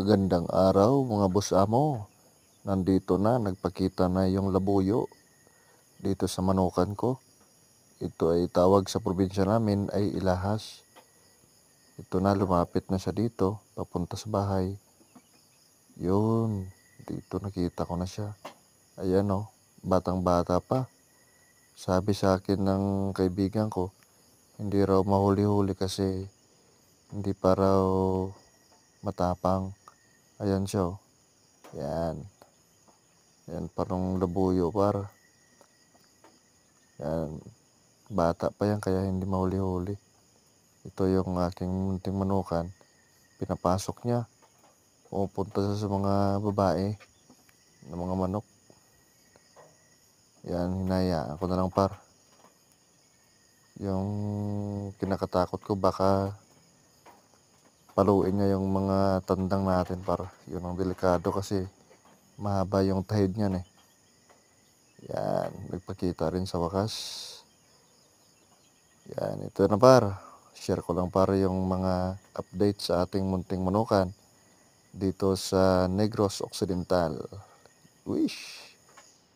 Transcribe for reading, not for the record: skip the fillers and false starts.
Magandang araw mga boss amo. Nandito na, nagpakita na yung labuyo dito sa manukan ko. Ito ay tawag sa probinsya namin ay ilahas. Ito na, lumapit na siya dito, papunta sa bahay. Yun, dito nakita ko na siya. Ayan o, batang bata pa. Sabi sa akin ng kaibigan ko, hindi raw mahuli-huli kasi hindi pa raw matapang. Ayan siya o. Yan. Yan parang labuyo par. Yan. Bata pa yan kaya hindi mahuli-huli. Ito yung aking munting manukan. Pinapasok niya. Pumupunta sa mga babae ng mga manok. Yan, hinayaan ko na lang par. Yung kinakatakot ko baka paluin niya yung mga tandang natin par. Yun ang delikado kasi mahaba yung tahid niyan eh. Yan, nagpakita rin sa wakas. Yan, ito na par. Share ko lang para yung mga update sa ating munting manukan dito sa Negros Occidental. Wish!